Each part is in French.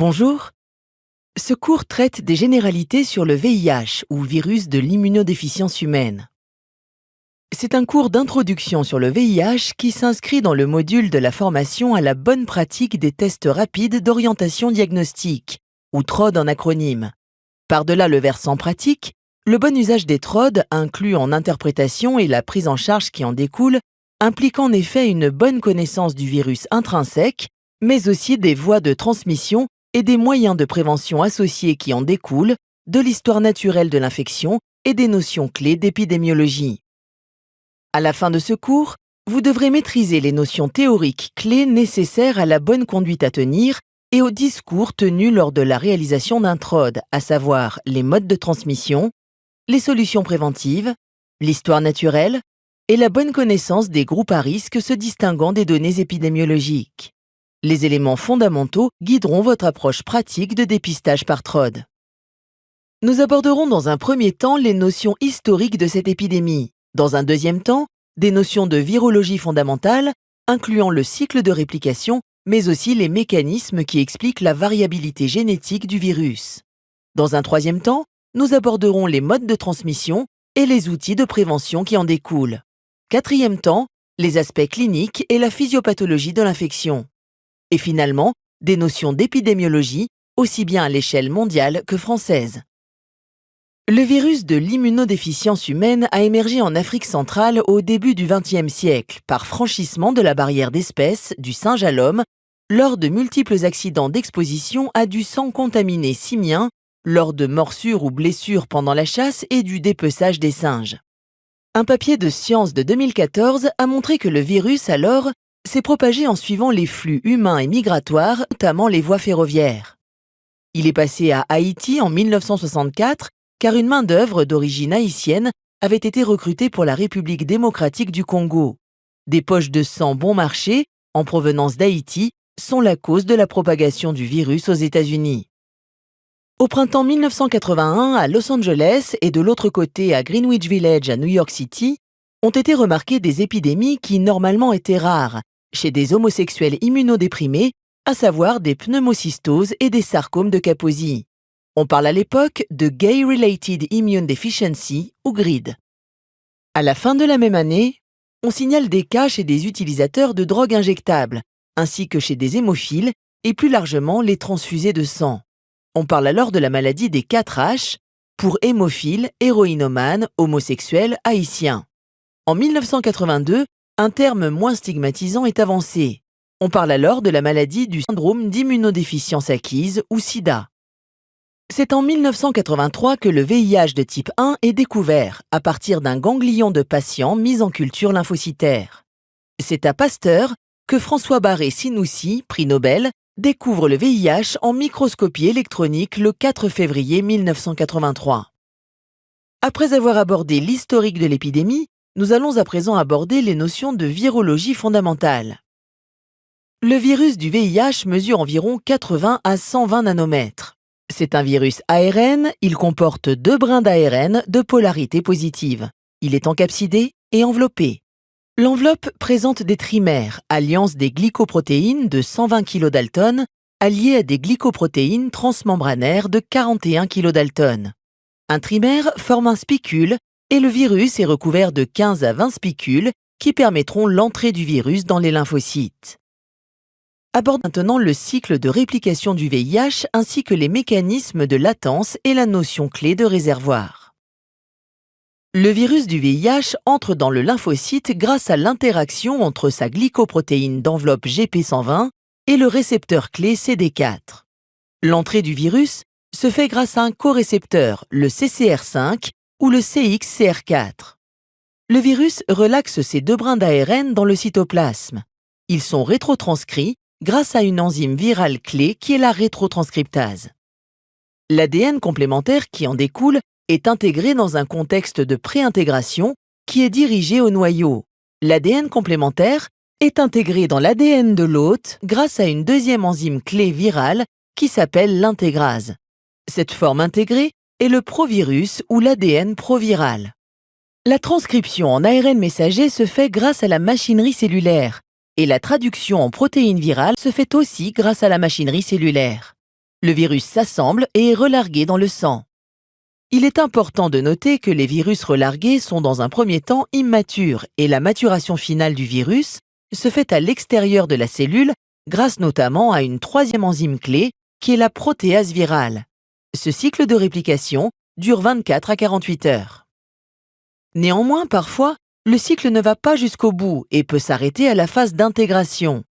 Bonjour. Ce cours traite des généralités sur le VIH ou virus de l'immunodéficience humaine. C'est un cours d'introduction sur le VIH qui s'inscrit dans le module de la formation à la bonne pratique des tests rapides d'orientation diagnostique, ou TROD en acronyme. Par-delà le versant pratique, le bon usage des TROD inclus en interprétation et la prise en charge qui en découle implique en effet une bonne connaissance du virus intrinsèque, mais aussi des voies de transmission et des moyens de prévention associés qui en découlent, de l'histoire naturelle de l'infection et des notions clés d'épidémiologie. À la fin de ce cours, vous devrez maîtriser les notions théoriques clés nécessaires à la bonne conduite à tenir et au discours tenu lors de la réalisation d'un TROD, à savoir les modes de transmission, les solutions préventives, l'histoire naturelle et la bonne connaissance des groupes à risque se distinguant des données épidémiologiques. Les éléments fondamentaux guideront votre approche pratique de dépistage par TROD. Nous aborderons dans un premier temps les notions historiques de cette épidémie. Dans un deuxième temps, des notions de virologie fondamentale, incluant le cycle de réplication, mais aussi les mécanismes qui expliquent la variabilité génétique du virus. Dans un troisième temps, nous aborderons les modes de transmission et les outils de prévention qui en découlent. Quatrième temps, les aspects cliniques et la physiopathologie de l'infection. Et finalement, des notions d'épidémiologie, aussi bien à l'échelle mondiale que française. Le virus de l'immunodéficience humaine a émergé en Afrique centrale au début du XXe siècle par franchissement de la barrière d'espèces du singe à l'homme lors de multiples accidents d'exposition à du sang contaminé simien, lors de morsures ou blessures pendant la chasse et du dépeçage des singes. Un papier de Science de 2014 a montré que le virus, alors, s'est propagé en suivant les flux humains et migratoires, notamment les voies ferroviaires. Il est passé à Haïti en 1964 car une main-d'œuvre d'origine haïtienne avait été recrutée pour la République démocratique du Congo. Des poches de sang bon marché, en provenance d'Haïti, sont la cause de la propagation du virus aux États-Unis. Au printemps 1981, à Los Angeles et de l'autre côté à Greenwich Village à New York City, ont été remarquées des épidémies qui normalement étaient rares, chez des homosexuels immunodéprimés, à savoir des pneumocystoses et des sarcomes de Kaposi. On parle à l'époque de Gay-Related Immune Deficiency ou GRID. À la fin de la même année, on signale des cas chez des utilisateurs de drogues injectables, ainsi que chez des hémophiles et plus largement les transfusés de sang. On parle alors de la maladie des 4H pour hémophiles, héroïnomanes, homosexuels, haïtiens. En 1982, un terme moins stigmatisant est avancé. On parle alors de la maladie du syndrome d'immunodéficience acquise ou SIDA. C'est en 1983 que le VIH de type 1 est découvert à partir d'un ganglion de patient mis en culture lymphocytaire. C'est à Pasteur que François Barré-Sinoussi, prix Nobel, découvre le VIH en microscopie électronique le 4 février 1983. Après avoir abordé l'historique de l'épidémie, nous allons à présent aborder les notions de virologie fondamentale. Le virus du VIH mesure environ 80 à 120 nanomètres. C'est un virus ARN, il comporte 2 brins d'ARN de polarité positive. Il est encapsidé et enveloppé. L'enveloppe présente des trimères, alliance des glycoprotéines de 120 kDa, alliées à des glycoprotéines transmembranaires de 41 kDa. Un trimère forme un spicule et le virus est recouvert de 15 à 20 spicules qui permettront l'entrée du virus dans les lymphocytes. Aborde maintenant le cycle de réplication du VIH ainsi que les mécanismes de latence et la notion clé de réservoir. Le virus du VIH entre dans le lymphocyte grâce à l'interaction entre sa glycoprotéine d'enveloppe GP120 et le récepteur clé CD4. L'entrée du virus se fait grâce à un corécepteur, le CCR5 ou le CXCR4. Le virus relaxe ces 2 brins d'ARN dans le cytoplasme. Ils sont rétrotranscrits grâce à une enzyme virale clé qui est la rétrotranscriptase. L'ADN complémentaire qui en découle est intégré dans un contexte de préintégration qui est dirigé au noyau. L'ADN complémentaire est intégré dans l'ADN de l'hôte grâce à une deuxième enzyme clé virale qui s'appelle l'intégrase. Cette forme intégrée est le provirus ou l'ADN proviral. La transcription en ARN messager se fait grâce à la machinerie cellulaire et la traduction en protéines virales se fait aussi grâce à la machinerie cellulaire. Le virus s'assemble et est relargué dans le sang. Il est important de noter que les virus relargués sont dans un premier temps immatures et la maturation finale du virus se fait à l'extérieur de la cellule grâce notamment à une troisième enzyme clé qui est la protéase virale. Ce cycle de réplication dure 24 à 48 heures. Néanmoins, parfois, le cycle ne va pas jusqu'au bout et peut s'arrêter à la phase d'intégration.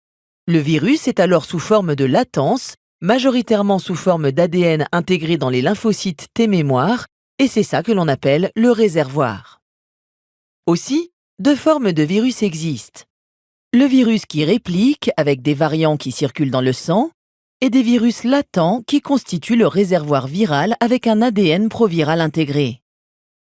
Le virus est alors sous forme de latence, majoritairement sous forme d'ADN intégré dans les lymphocytes T-mémoire, et c'est ça que l'on appelle le réservoir. Aussi, deux formes de virus existent. Le virus qui réplique avec des variants qui circulent dans le sang et des virus latents qui constituent le réservoir viral avec un ADN proviral intégré.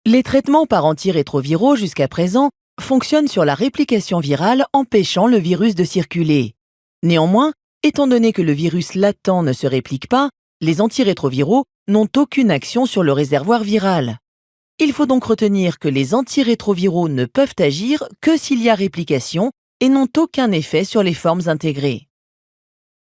Les traitements par antirétroviraux jusqu'à présent fonctionnent sur la réplication virale empêchant le virus de circuler. Néanmoins, étant donné que le virus latent ne se réplique pas, les antirétroviraux n'ont aucune action sur le réservoir viral. Il faut donc retenir que les antirétroviraux ne peuvent agir que s'il y a réplication et n'ont aucun effet sur les formes intégrées.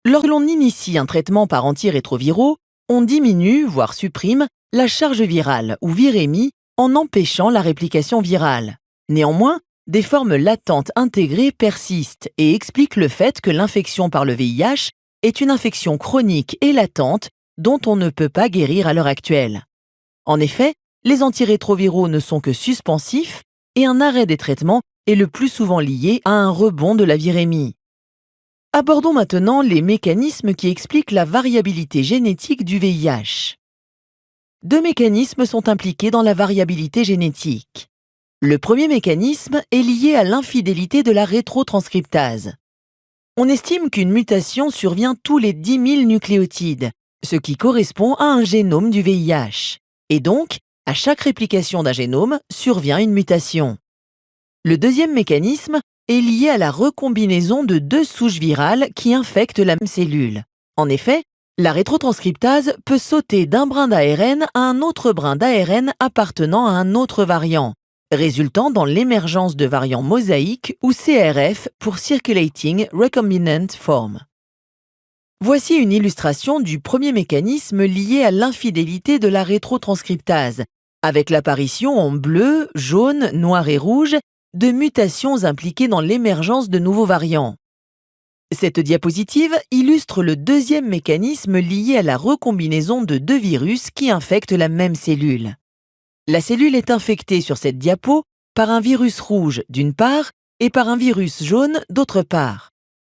Lorsque l'on initie un traitement par antirétroviraux, on diminue, voire supprime, la charge virale ou virémie en empêchant la réplication virale. Néanmoins, des formes latentes intégrées persistent et expliquent le fait que l'infection par le VIH est une infection chronique et latente dont on ne peut pas guérir à l'heure actuelle. En effet, les antirétroviraux ne sont que suspensifs et un arrêt des traitements est le plus souvent lié à un rebond de la virémie. Abordons maintenant les mécanismes qui expliquent la variabilité génétique du VIH. Deux mécanismes sont impliqués dans la variabilité génétique. Le premier mécanisme est lié à l'infidélité de la rétrotranscriptase. On estime qu'une mutation survient tous les 10 000 nucléotides, ce qui correspond à un génome du VIH. Et donc, à chaque réplication d'un génome, survient une mutation. Le deuxième mécanisme est lié à la recombinaison de deux souches virales qui infectent la même cellule. En effet, la rétrotranscriptase peut sauter d'un brin d'ARN à un autre brin d'ARN appartenant à un autre variant, résultant dans l'émergence de variants mosaïques ou CRF pour Circulating Recombinant Form. Voici une illustration du premier mécanisme lié à l'infidélité de la rétrotranscriptase, avec l'apparition en bleu, jaune, noir et rouge de mutations impliquées dans l'émergence de nouveaux variants. Cette diapositive illustre le deuxième mécanisme lié à la recombinaison de deux virus qui infectent la même cellule. La cellule est infectée sur cette diapo par un virus rouge d'une part et par un virus jaune d'autre part.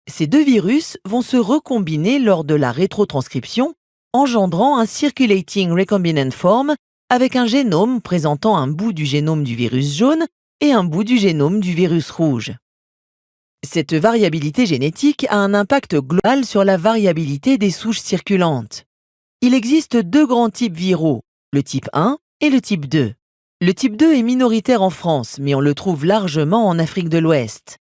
Ces deux virus vont se recombiner lors de la rétrotranscription, engendrant un Circulating Recombinant Form avec un génome présentant un bout du génome du virus jaune et un bout du génome du virus rouge. Cette variabilité génétique a un impact global sur la variabilité des souches circulantes. Il existe deux grands types viraux, le type 1 et le type 2. Le type 2 est minoritaire en France, mais on le trouve largement en Afrique de l'Ouest.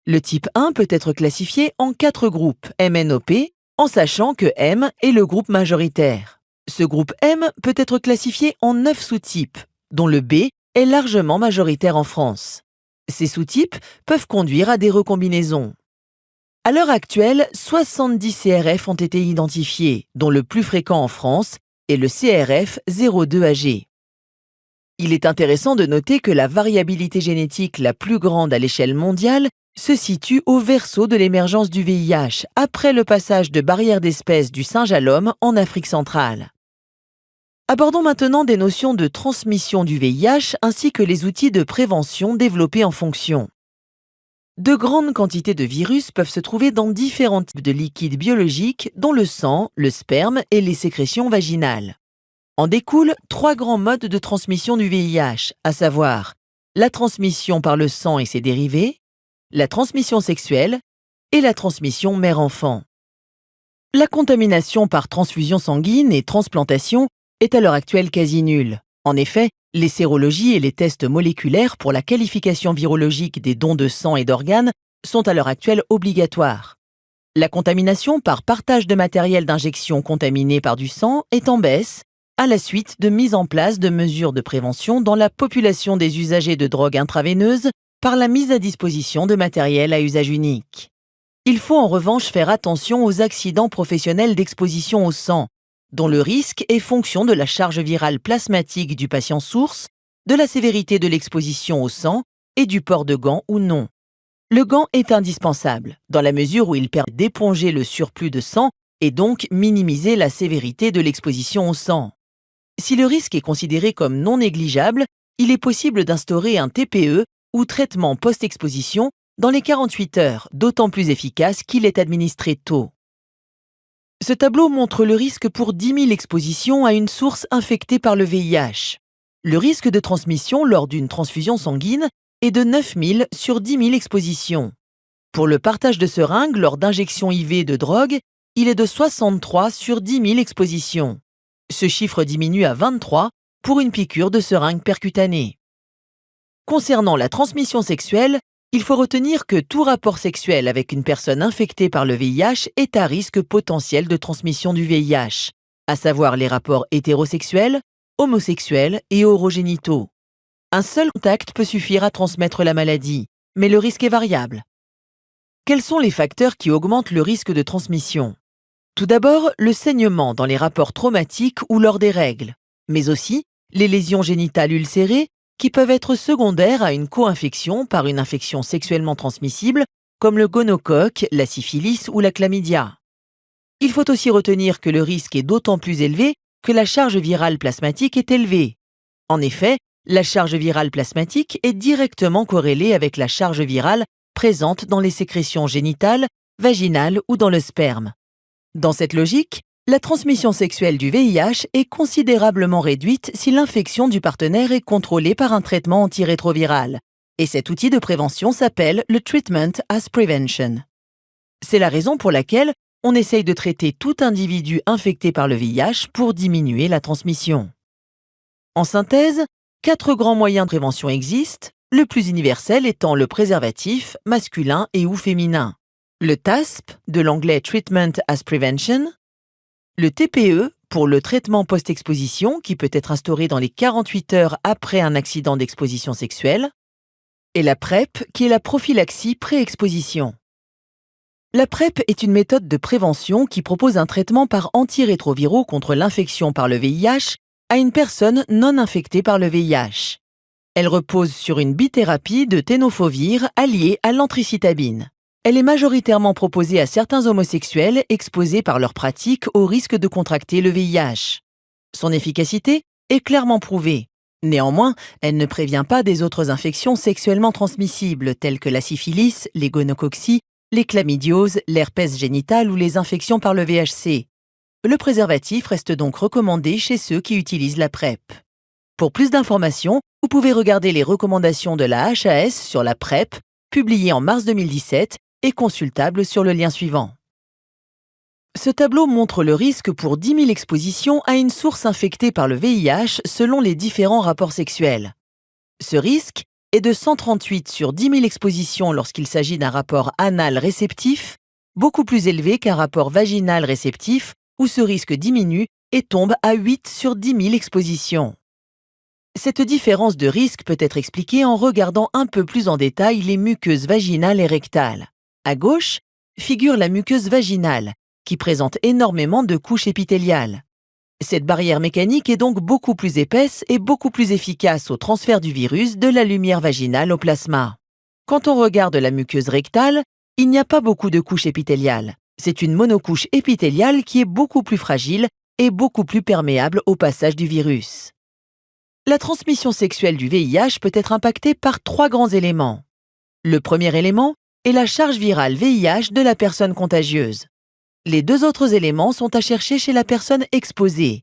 Le type 1 peut être classifié en 4 groupes MNOP, en sachant que M est le groupe majoritaire. Ce groupe M peut être classifié en 9 sous-types, dont le B est largement majoritaire en France. Ces sous-types peuvent conduire à des recombinaisons. À l'heure actuelle, 70 CRF ont été identifiés, dont le plus fréquent en France est le CRF 02AG. Il est intéressant de noter que la variabilité génétique la plus grande à l'échelle mondiale se situe au verso de l'émergence du VIH, après le passage de barrière d'espèces du singe à l'homme en Afrique centrale. Abordons maintenant des notions de transmission du VIH ainsi que les outils de prévention développés en fonction. De grandes quantités de virus peuvent se trouver dans différents types de liquides biologiques, dont le sang, le sperme et les sécrétions vaginales. En découlent 3 grands modes de transmission du VIH, à savoir la transmission par le sang et ses dérivés, la transmission sexuelle et la transmission mère-enfant. La contamination par transfusion sanguine et transplantation est à l'heure actuelle quasi nulle. En effet, les sérologies et les tests moléculaires pour la qualification virologique des dons de sang et d'organes sont à l'heure actuelle obligatoires. La contamination par partage de matériel d'injection contaminé par du sang est en baisse à la suite de mise en place de mesures de prévention dans la population des usagers de drogues intraveineuses par la mise à disposition de matériel à usage unique. Il faut en revanche faire attention aux accidents professionnels d'exposition au sang, dont le risque est fonction de la charge virale plasmatique du patient source, de la sévérité de l'exposition au sang et du port de gants ou non. Le gant est indispensable, dans la mesure où il permet d'éponger le surplus de sang et donc minimiser la sévérité de l'exposition au sang. Si le risque est considéré comme non négligeable, il est possible d'instaurer un TPE ou traitement post-exposition dans les 48 heures, d'autant plus efficace qu'il est administré tôt. Ce tableau montre le risque pour 10 000 expositions à une source infectée par le VIH. Le risque de transmission lors d'une transfusion sanguine est de 9 000 sur 10 000 expositions. Pour le partage de seringues lors d'injections IV de drogue, il est de 63 sur 10 000 expositions. Ce chiffre diminue à 23 pour une piqûre de seringue percutanée. Concernant la transmission sexuelle, il faut retenir que tout rapport sexuel avec une personne infectée par le VIH est à risque potentiel de transmission du VIH, à savoir les rapports hétérosexuels, homosexuels et orogénitaux. Un seul contact peut suffire à transmettre la maladie, mais le risque est variable. Quels sont les facteurs qui augmentent le risque de transmission? Tout d'abord, le saignement dans les rapports traumatiques ou lors des règles, mais aussi les lésions génitales ulcérées qui peuvent être secondaires à une co-infection par une infection sexuellement transmissible comme le gonocoque, la syphilis ou la chlamydia. Il faut aussi retenir que le risque est d'autant plus élevé que la charge virale plasmatique est élevée. En effet, la charge virale plasmatique est directement corrélée avec la charge virale présente dans les sécrétions génitales, vaginales ou dans le sperme. Dans cette logique, la transmission sexuelle du VIH est considérablement réduite si l'infection du partenaire est contrôlée par un traitement antirétroviral, et cet outil de prévention s'appelle le Treatment as Prevention. C'est la raison pour laquelle on essaye de traiter tout individu infecté par le VIH pour diminuer la transmission. En synthèse, 4 grands moyens de prévention existent, le plus universel étant le préservatif, masculin et ou féminin, le TASP, de l'anglais Treatment as Prevention, le TPE, pour le traitement post-exposition qui peut être instauré dans les 48 heures après un accident d'exposition sexuelle, et la PrEP, qui est la prophylaxie pré-exposition. La PrEP est une méthode de prévention qui propose un traitement par antirétroviraux contre l'infection par le VIH à une personne non infectée par le VIH. Elle repose sur une bithérapie de tenofovir alliée à l'antricitabine. Elle est majoritairement proposée à certains homosexuels exposés par leur pratique au risque de contracter le VIH. Son efficacité est clairement prouvée. Néanmoins, elle ne prévient pas des autres infections sexuellement transmissibles telles que la syphilis, les gonococcies, les chlamydioses, l'herpès génital ou les infections par le VHC. Le préservatif reste donc recommandé chez ceux qui utilisent la PrEP. Pour plus d'informations, vous pouvez regarder les recommandations de la HAS sur la PrEP, publiées en mars 2017 et consultable sur le lien suivant. Ce tableau montre le risque pour 10 000 expositions à une source infectée par le VIH selon les différents rapports sexuels. Ce risque est de 138 sur 10 000 expositions lorsqu'il s'agit d'un rapport anal réceptif, beaucoup plus élevé qu'un rapport vaginal réceptif où ce risque diminue et tombe à 8 sur 10 000 expositions. Cette différence de risque peut être expliquée en regardant un peu plus en détail les muqueuses vaginales et rectales. À gauche, figure la muqueuse vaginale, qui présente énormément de couches épithéliales. Cette barrière mécanique est donc beaucoup plus épaisse et beaucoup plus efficace au transfert du virus de la lumière vaginale au plasma. Quand on regarde la muqueuse rectale, il n'y a pas beaucoup de couches épithéliales. C'est une monocouche épithéliale qui est beaucoup plus fragile et beaucoup plus perméable au passage du virus. La transmission sexuelle du VIH peut être impactée par 3 grands éléments. Le premier élément est la charge virale VIH de la personne contagieuse. Les 2 autres éléments sont à chercher chez la personne exposée.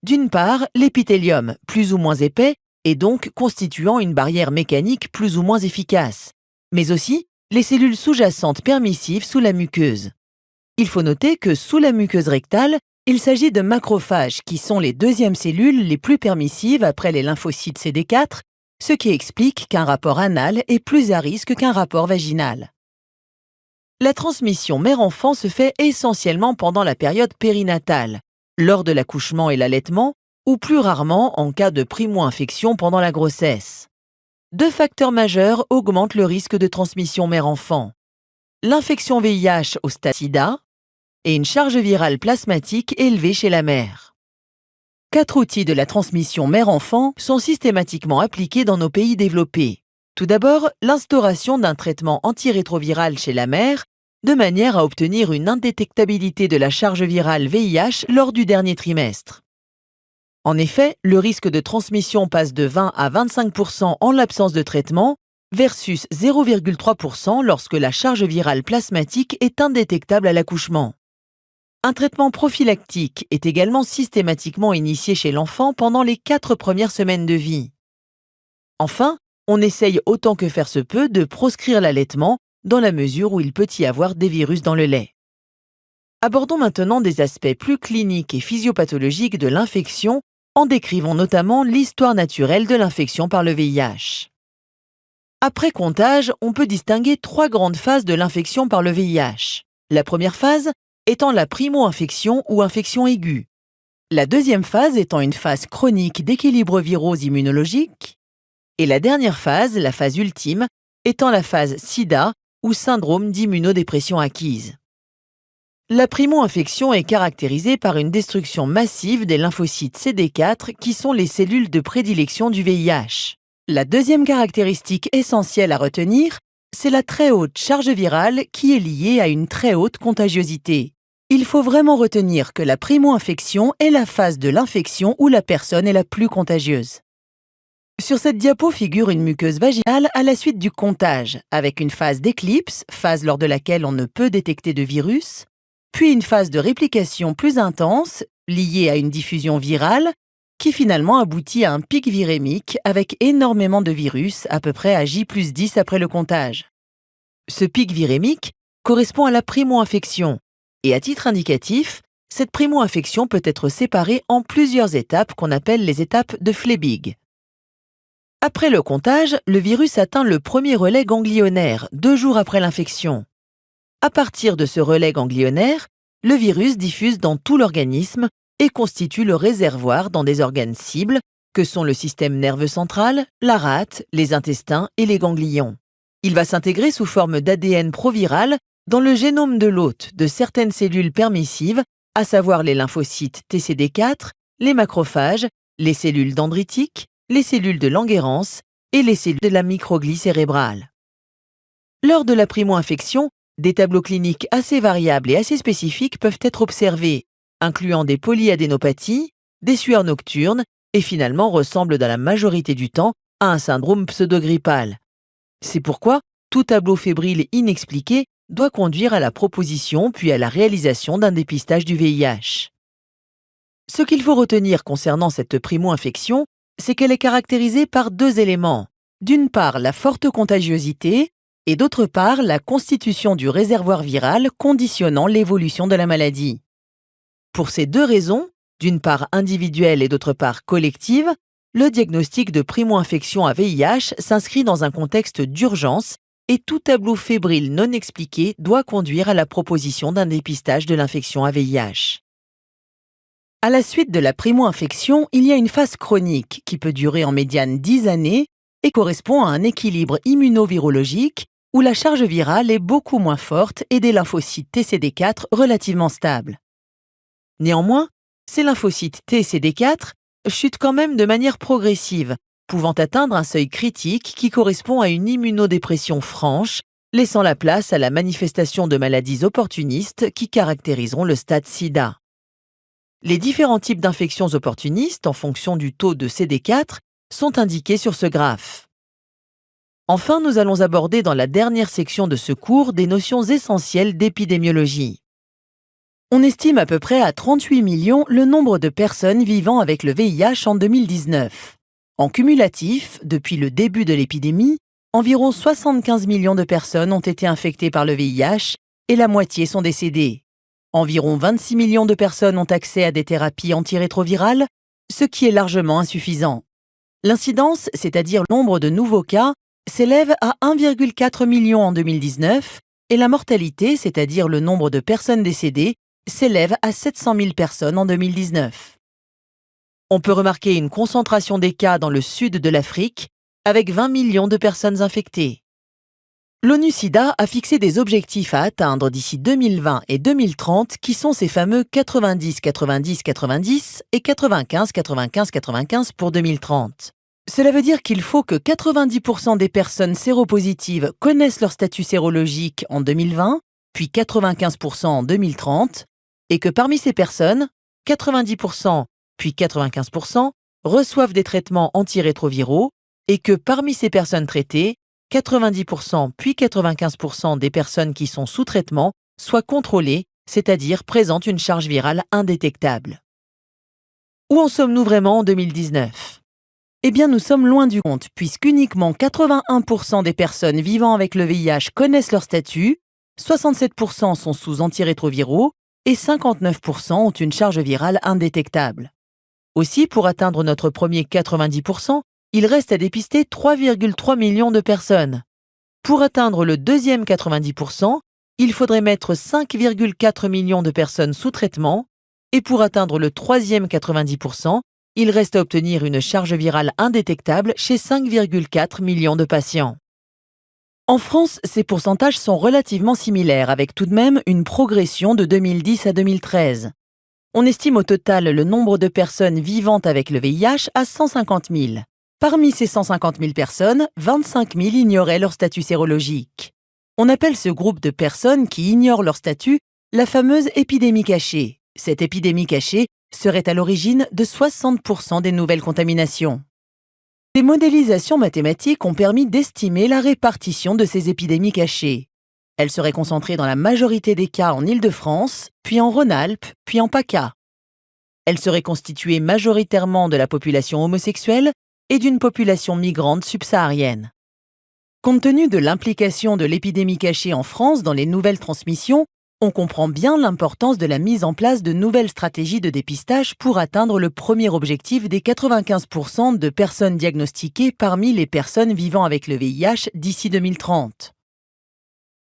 D'une part, l'épithélium, plus ou moins épais, et donc constituant une barrière mécanique plus ou moins efficace, mais aussi les cellules sous-jacentes permissives sous la muqueuse. Il faut noter que sous la muqueuse rectale, il s'agit de macrophages qui sont les 2e cellules les plus permissives après les lymphocytes CD4, ce qui explique qu'un rapport anal est plus à risque qu'un rapport vaginal. La transmission mère-enfant se fait essentiellement pendant la période périnatale, lors de l'accouchement et l'allaitement, ou plus rarement en cas de primo-infection pendant la grossesse. 2 facteurs majeurs augmentent le risque de transmission mère-enfant. L'infection VIH au stade SIDA et une charge virale plasmatique élevée chez la mère. 4 outils de la transmission mère-enfant sont systématiquement appliqués dans nos pays développés. Tout d'abord, l'instauration d'un traitement antirétroviral chez la mère, de manière à obtenir une indétectabilité de la charge virale VIH lors du dernier trimestre. En effet, le risque de transmission passe de 20 à 25% en l'absence de traitement, versus 0,3% lorsque la charge virale plasmatique est indétectable à l'accouchement. Un traitement prophylactique est également systématiquement initié chez l'enfant pendant les 4 premières semaines de vie. Enfin, on essaye autant que faire se peut de proscrire l'allaitement dans la mesure où il peut y avoir des virus dans le lait. Abordons maintenant des aspects plus cliniques et physiopathologiques de l'infection en décrivant notamment l'histoire naturelle de l'infection par le VIH. Après comptage, on peut distinguer 3 grandes phases de l'infection par le VIH. La première phase étant la primo-infection ou infection aiguë. La deuxième phase étant une phase chronique d'équilibre virose immunologique. Et la dernière phase, la phase ultime, étant la phase SIDA ou syndrome d'immunodépression acquise. La primo-infection est caractérisée par une destruction massive des lymphocytes CD4 qui sont les cellules de prédilection du VIH. La deuxième caractéristique essentielle à retenir, c'est la très haute charge virale qui est liée à une très haute contagiosité. Il faut vraiment retenir que la primo-infection est la phase de l'infection où la personne est la plus contagieuse. Sur cette diapo figure une muqueuse vaginale à la suite du comptage, avec une phase d'éclipse, phase lors de laquelle on ne peut détecter de virus, puis une phase de réplication plus intense, liée à une diffusion virale, qui finalement aboutit à un pic virémique avec énormément de virus, à peu près à J+10 après le comptage. Ce pic virémique correspond à la primo-infection, et à titre indicatif, cette primo-infection peut être séparée en plusieurs étapes qu'on appelle les étapes de Flebig. Après le comptage, le virus atteint le premier relais ganglionnaire, 2 jours après l'infection. À partir de ce relais ganglionnaire, le virus diffuse dans tout l'organisme et constitue le réservoir dans des organes cibles, que sont le système nerveux central, la rate, les intestins et les ganglions. Il va s'intégrer sous forme d'ADN proviral dans le génome de l'hôte de certaines cellules permissives, à savoir les lymphocytes TCD4, les macrophages, les cellules dendritiques, les cellules de Langerhans et les cellules de la microglie cérébrale. Lors de la primo-infection, des tableaux cliniques assez variables et assez spécifiques peuvent être observés, incluant des polyadénopathies, des sueurs nocturnes et finalement ressemblent dans la majorité du temps à un syndrome pseudogrippal. C'est pourquoi tout tableau fébrile inexpliqué doit conduire à la proposition puis à la réalisation d'un dépistage du VIH. Ce qu'il faut retenir concernant cette primo-infection, c'est qu'elle est caractérisée par 2 éléments. D'une part, la forte contagiosité et d'autre part, la constitution du réservoir viral conditionnant l'évolution de la maladie. Pour ces 2 raisons, d'une part individuelle et d'autre part collective, le diagnostic de primo-infection à VIH s'inscrit dans un contexte d'urgence et tout tableau fébrile non expliqué doit conduire à la proposition d'un dépistage de l'infection à VIH. À la suite de la primo-infection, il y a une phase chronique qui peut durer en médiane 10 années et correspond à un équilibre immunovirologique où la charge virale est beaucoup moins forte et des lymphocytes TCD4 relativement stables. Néanmoins, ces lymphocytes TCD4 chutent quand même de manière progressive, pouvant atteindre un seuil critique qui correspond à une immunodépression franche, laissant la place à la manifestation de maladies opportunistes qui caractériseront le stade SIDA. Les différents types d'infections opportunistes, en fonction du taux de CD4, sont indiqués sur ce graphe. Enfin, nous allons aborder dans la dernière section de ce cours des notions essentielles d'épidémiologie. On estime à peu près à 38 millions le nombre de personnes vivant avec le VIH en 2019. En cumulatif, depuis le début de l'épidémie, environ 75 millions de personnes ont été infectées par le VIH et la moitié sont décédées. Environ 26 millions de personnes ont accès à des thérapies antirétrovirales, ce qui est largement insuffisant. L'incidence, c'est-à-dire le nombre de nouveaux cas, s'élève à 1,4 million en 2019 et la mortalité, c'est-à-dire le nombre de personnes décédées, s'élève à 700 000 personnes en 2019. On peut remarquer une concentration des cas dans le sud de l'Afrique, avec 20 millions de personnes infectées. L'ONU-SIDA a fixé des objectifs à atteindre d'ici 2020 et 2030 qui sont ces fameux 90-90-90 et 95-95-95 pour 2030. Cela veut dire qu'il faut que 90% des personnes séropositives connaissent leur statut sérologique en 2020, puis 95% en 2030, et que parmi ces personnes, 90% puis 95% reçoivent des traitements antirétroviraux, et que parmi ces personnes traitées, 90% puis 95% des personnes qui sont sous traitement soient contrôlées, c'est-à-dire présentent une charge virale indétectable. Où en sommes-nous vraiment en 2019 ? Eh bien, nous sommes loin du compte, puisqu'uniquement 81% des personnes vivant avec le VIH connaissent leur statut, 67% sont sous antirétroviraux et 59% ont une charge virale indétectable. Aussi, pour atteindre notre premier 90%, il reste à dépister 3,3 millions de personnes. Pour atteindre le deuxième 90%, il faudrait mettre 5,4 millions de personnes sous traitement, et pour atteindre le troisième 90%, il reste à obtenir une charge virale indétectable chez 5,4 millions de patients. En France, ces pourcentages sont relativement similaires, avec tout de même une progression de 2010 à 2013. On estime au total le nombre de personnes vivant avec le VIH à 150 000. Parmi ces 150 000 personnes, 25 000 ignoraient leur statut sérologique. On appelle ce groupe de personnes qui ignorent leur statut la fameuse épidémie cachée. Cette épidémie cachée serait à l'origine de 60% des nouvelles contaminations. Des modélisations mathématiques ont permis d'estimer la répartition de ces épidémies cachées. Elles seraient concentrées dans la majorité des cas en Île-de-France, puis en Rhône-Alpes, puis en PACA. Elles seraient constituées majoritairement de la population homosexuelle et d'une population migrante subsaharienne. Compte tenu de l'implication de l'épidémie cachée en France dans les nouvelles transmissions, on comprend bien l'importance de la mise en place de nouvelles stratégies de dépistage pour atteindre le premier objectif des 95% de personnes diagnostiquées parmi les personnes vivant avec le VIH d'ici 2030.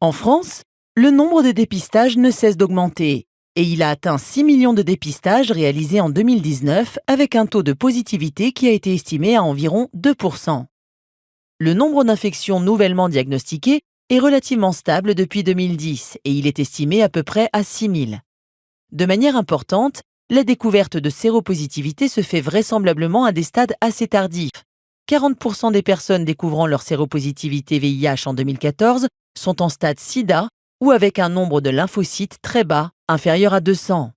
En France, le nombre de dépistages ne cesse d'augmenter et il a atteint 6 millions de dépistages réalisés en 2019 avec un taux de positivité qui a été estimé à environ 2%. Le nombre d'infections nouvellement diagnostiquées est relativement stable depuis 2010 et il est estimé à peu près à 6 000. De manière importante, la découverte de séropositivité se fait vraisemblablement à des stades assez tardifs. 40% des personnes découvrant leur séropositivité VIH en 2014 sont en stade SIDA ou avec un nombre de lymphocytes très bas, inférieur à 200.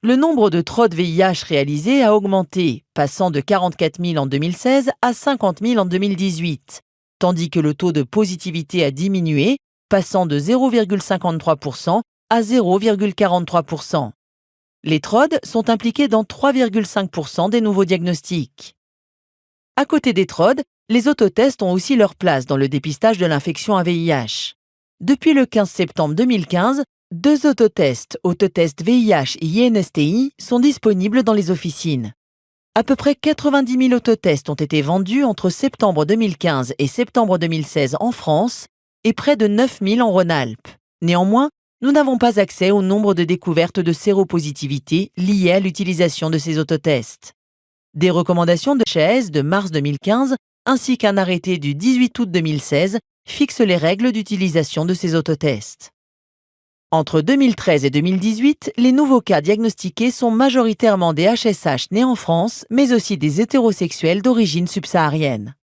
Le nombre de TROD VIH réalisés a augmenté, passant de 44 000 en 2016 à 50 000 en 2018. Tandis que le taux de positivité a diminué, passant de 0,53% à 0,43%. Les TROD sont impliqués dans 3,5% des nouveaux diagnostics. À côté des TROD, les autotests ont aussi leur place dans le dépistage de l'infection à VIH. Depuis le 15 septembre 2015, 2 autotests, Autotest VIH et INSTI, sont disponibles dans les officines. À peu près 90 000 autotests ont été vendus entre septembre 2015 et septembre 2016 en France et près de 9 000 en Rhône-Alpes. Néanmoins, nous n'avons pas accès au nombre de découvertes de séropositivité liées à l'utilisation de ces autotests. Des recommandations de HAS de mars 2015 ainsi qu'un arrêté du 18 août 2016 fixent les règles d'utilisation de ces autotests. Entre 2013 et 2018, les nouveaux cas diagnostiqués sont majoritairement des HSH nés en France, mais aussi des hétérosexuels d'origine subsaharienne.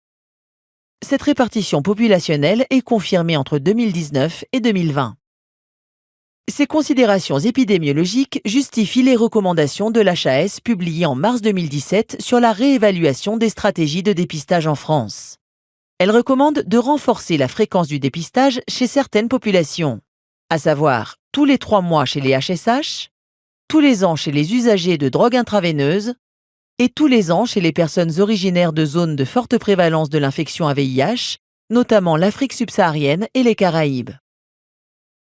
Cette répartition populationnelle est confirmée entre 2019 et 2020. Ces considérations épidémiologiques justifient les recommandations de l'HAS publiées en mars 2017 sur la réévaluation des stratégies de dépistage en France. Elle recommande de renforcer la fréquence du dépistage chez certaines populations, à savoir tous les 3 mois chez les HSH, tous les ans chez les usagers de drogues intraveineuses et tous les ans chez les personnes originaires de zones de forte prévalence de l'infection à VIH, notamment l'Afrique subsaharienne et les Caraïbes.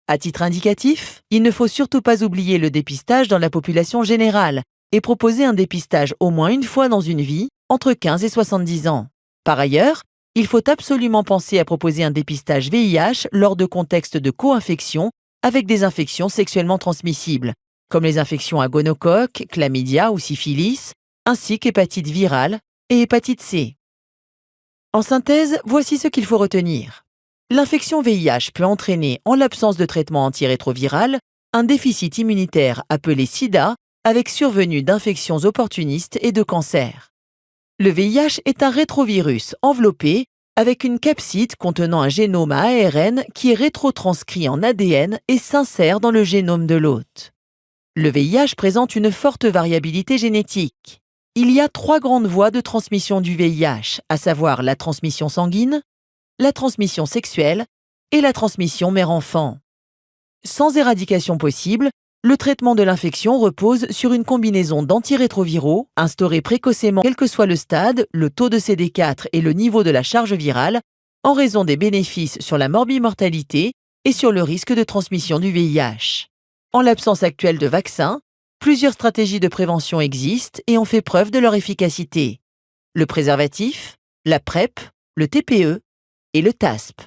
À titre indicatif, il ne faut surtout pas oublier le dépistage dans la population générale et proposer un dépistage au moins une fois dans une vie, entre 15 et 70 ans. Par ailleurs, il faut absolument penser à proposer un dépistage VIH lors de contextes de co-infection avec des infections sexuellement transmissibles, comme les infections à gonocoque, chlamydia ou syphilis, ainsi qu'hépatite virale et hépatite C. En synthèse, voici ce qu'il faut retenir. L'infection VIH peut entraîner, en l'absence de traitement antirétroviral, un déficit immunitaire appelé SIDA, avec survenue d'infections opportunistes et de cancers. Le VIH est un rétrovirus enveloppé avec une capside contenant un génome à ARN qui est rétrotranscrit en ADN et s'insère dans le génome de l'hôte. Le VIH présente une forte variabilité génétique. Il y a 3 grandes voies de transmission du VIH, à savoir la transmission sanguine, la transmission sexuelle et la transmission mère-enfant. Sans éradication possible, le traitement de l'infection repose sur une combinaison d'antirétroviraux, instaurés précocement quel que soit le stade, le taux de CD4 et le niveau de la charge virale, en raison des bénéfices sur la morbimortalité et sur le risque de transmission du VIH. En l'absence actuelle de vaccins, plusieurs stratégies de prévention existent et ont fait preuve de leur efficacité. Le préservatif, la PrEP, le TPE et le TASP.